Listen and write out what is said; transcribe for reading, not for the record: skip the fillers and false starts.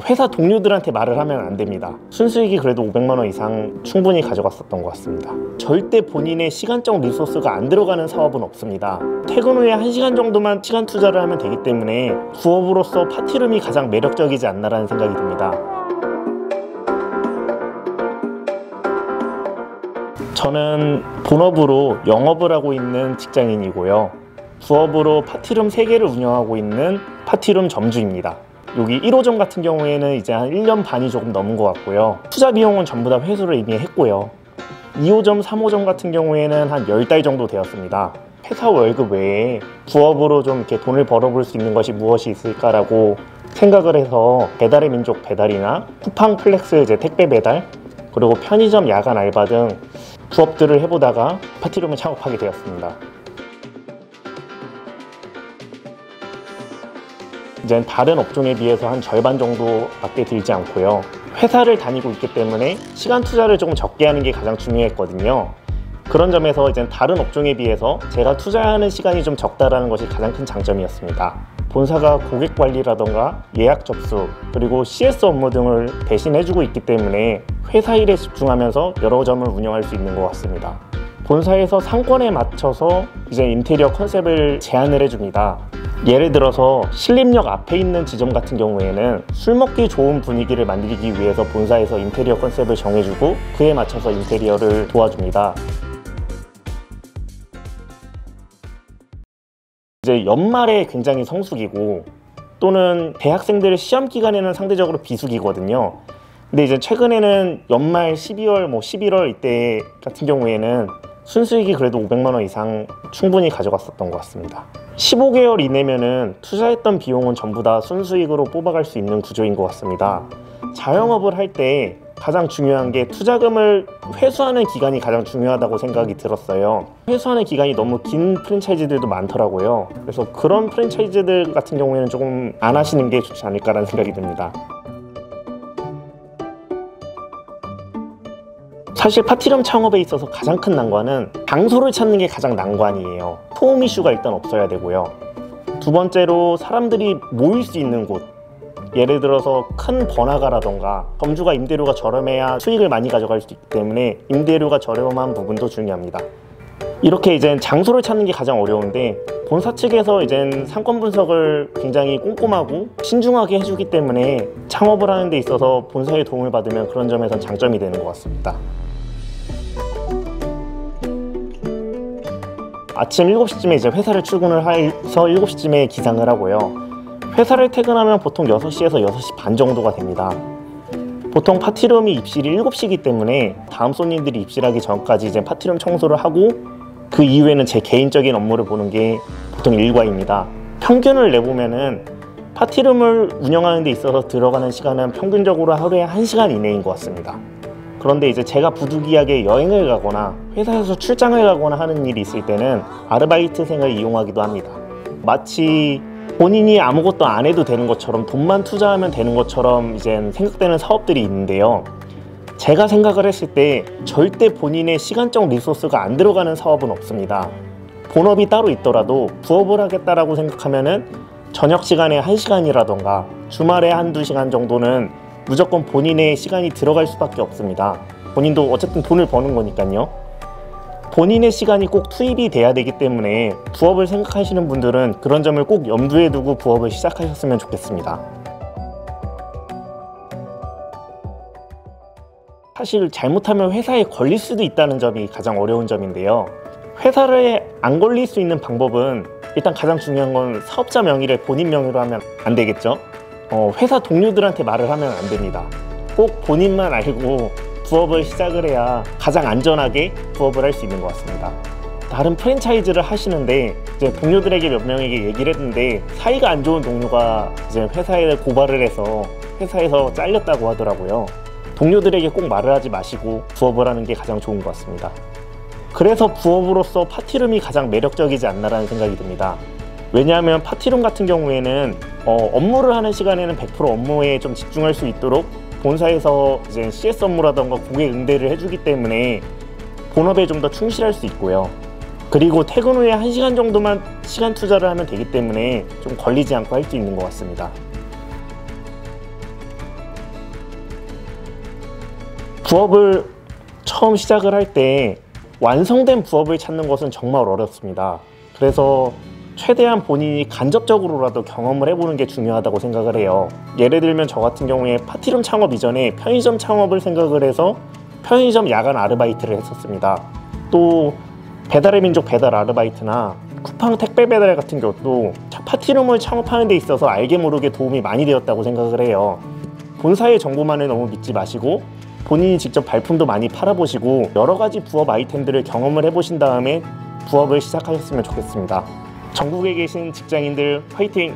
회사 동료들한테 말을 하면 안 됩니다. 순수익이 그래도 500만 원 이상 충분히 가져갔었던 것 같습니다. 절대 본인의 시간적 리소스가 안 들어가는 사업은 없습니다. 퇴근 후에 1시간 정도만 시간 투자를 하면 되기 때문에 부업으로서 파티룸이 가장 매력적이지 않나라는 생각이 듭니다. 저는 본업으로 영업을 하고 있는 직장인이고요. 부업으로 파티룸 3개를 운영하고 있는 파티룸 점주입니다. 여기 1호점 같은 경우에는 이제 한 1년 반이 조금 넘은 것 같고요. 투자 비용은 전부 다 회수를 이미 했고요. 2호점, 3호점 같은 경우에는 한 10달 정도 되었습니다. 회사 월급 외에 부업으로 좀 이렇게 돈을 벌어볼 수 있는 것이 무엇이 있을까라고 생각을 해서 배달의 민족 배달이나 쿠팡 플렉스 이제 택배 배달, 그리고 편의점 야간 알바 등 부업들을 해보다가 파티룸을 창업하게 되었습니다. 이제 다른 업종에 비해서 한 절반 정도밖에 들지 않고요. 회사를 다니고 있기 때문에 시간 투자를 조금 적게 하는 게 가장 중요했거든요. 그런 점에서 이제 다른 업종에 비해서 제가 투자하는 시간이 좀 적다라는 것이 가장 큰 장점이었습니다. 본사가 고객 관리라던가 예약 접수, 그리고 CS 업무 등을 대신해주고 있기 때문에 회사 일에 집중하면서 여러 점을 운영할 수 있는 것 같습니다. 본사에서 상권에 맞춰서 이제 인테리어 컨셉을 제안을 해줍니다. 예를 들어서 신림역 앞에 있는 지점 같은 경우에는 술 먹기 좋은 분위기를 만들기 위해서 본사에서 인테리어 컨셉을 정해주고 그에 맞춰서 인테리어를 도와줍니다. 이제 연말에 굉장히 성수기고 또는 대학생들의 시험 기간에는 상대적으로 비수기거든요. 근데 이제 최근에는 연말 12월, 11월 이때 같은 경우에는 순수익이 그래도 500만 원 이상 충분히 가져갔었던 것 같습니다. 15개월 이내면은 투자했던 비용은 전부 다 순수익으로 뽑아갈 수 있는 구조인 것 같습니다. 자영업을 할 때 가장 중요한 게 투자금을 회수하는 기간이 가장 중요하다고 생각이 들었어요. 회수하는 기간이 너무 긴 프랜차이즈들도 많더라고요. 그래서 그런 프랜차이즈들 같은 경우에는 조금 안 하시는 게 좋지 않을까라는 생각이 듭니다. 사실 파티룸 창업에 있어서 가장 큰 난관은 장소를 찾는 게 가장 난관이에요. 소음 이슈가 일단 없어야 되고요. 두 번째로 사람들이 모일 수 있는 곳, 예를 들어서 큰 번화가라던가 점주가 임대료가 저렴해야 수익을 많이 가져갈 수 있기 때문에 임대료가 저렴한 부분도 중요합니다. 이렇게 이제 장소를 찾는 게 가장 어려운데 본사 측에서 이제 상권 분석을 굉장히 꼼꼼하고 신중하게 해주기 때문에 창업을 하는 데 있어서 본사의 도움을 받으면 그런 점에선 장점이 되는 것 같습니다. 아침 7시쯤에 이제 회사를 출근을 해서 7시쯤에 기상을 하고요. 회사를 퇴근하면 보통 6시에서 6시 반 정도가 됩니다. 보통 파티룸이 입실이 7시이기 때문에 다음 손님들이 입실하기 전까지 이제 파티룸 청소를 하고 그 이후에는 제 개인적인 업무를 보는 게 보통 일과입니다. 평균을 내보면은 파티룸을 운영하는 데 있어서 들어가는 시간은 평균적으로 하루에 1시간 이내인 것 같습니다. 그런데 이제 제가 부득이하게 여행을 가거나 회사에서 출장을 가거나 하는 일이 있을 때는 아르바이트생을 이용하기도 합니다. 마치 본인이 아무것도 안 해도 되는 것처럼 돈만 투자하면 되는 것처럼 이제 생각되는 사업들이 있는데요. 제가 생각을 했을 때 절대 본인의 시간적 리소스가 안 들어가는 사업은 없습니다. 본업이 따로 있더라도 부업을 하겠다라고 생각하면은 저녁 시간에 1시간이라던가 주말에 1~2시간 정도는 무조건 본인의 시간이 들어갈 수밖에 없습니다. 본인도 어쨌든 돈을 버는 거니까요. 본인의 시간이 꼭 투입이 돼야 되기 때문에 부업을 생각하시는 분들은 그런 점을 꼭 염두에 두고 부업을 시작하셨으면 좋겠습니다. 사실 잘못하면 회사에 걸릴 수도 있다는 점이 가장 어려운 점인데요. 회사에 안 걸릴 수 있는 방법은 일단 가장 중요한 건 사업자 명의를 본인 명의로 하면 안 되겠죠. 회사 동료들한테 말을 하면 안 됩니다. 꼭 본인만 알고 부업을 시작을 해야 가장 안전하게 부업을 할 수 있는 것 같습니다. 다른 프랜차이즈를 하시는데 이제 동료들에게 몇 명에게 얘기를 했는데 사이가 안 좋은 동료가 이제 회사에 고발을 해서 회사에서 잘렸다고 하더라고요. 동료들에게 꼭 말을 하지 마시고 부업을 하는 게 가장 좋은 것 같습니다. 그래서 부업으로서 파티룸이 가장 매력적이지 않나라는 생각이 듭니다. 왜냐하면 파티룸 같은 경우에는 업무를 하는 시간에는 100% 업무에 좀 집중할 수 있도록 본사에서 이제 CS 업무라던가 고객 응대를 해주기 때문에 본업에 좀 더 충실할 수 있고요. 그리고 퇴근 후에 1시간 정도만 시간 투자를 하면 되기 때문에 좀 걸리지 않고 할 수 있는 것 같습니다. 부업을 처음 시작을 할 때 완성된 부업을 찾는 것은 정말 어렵습니다. 그래서 최대한 본인이 간접적으로라도 경험을 해보는 게 중요하다고 생각을 해요. 예를 들면 저 같은 경우에 파티룸 창업 이전에 편의점 창업을 생각을 해서 편의점 야간 아르바이트를 했었습니다. 또 배달의 민족 배달 아르바이트나 쿠팡 택배 배달 같은 것도 파티룸을 창업하는 데 있어서 알게 모르게 도움이 많이 되었다고 생각을 해요. 본사의 정보만을 너무 믿지 마시고 본인이 직접 발품도 많이 팔아보시고 여러 가지 부업 아이템들을 경험을 해보신 다음에 부업을 시작하셨으면 좋겠습니다. 전국에 계신 직장인들 화이팅!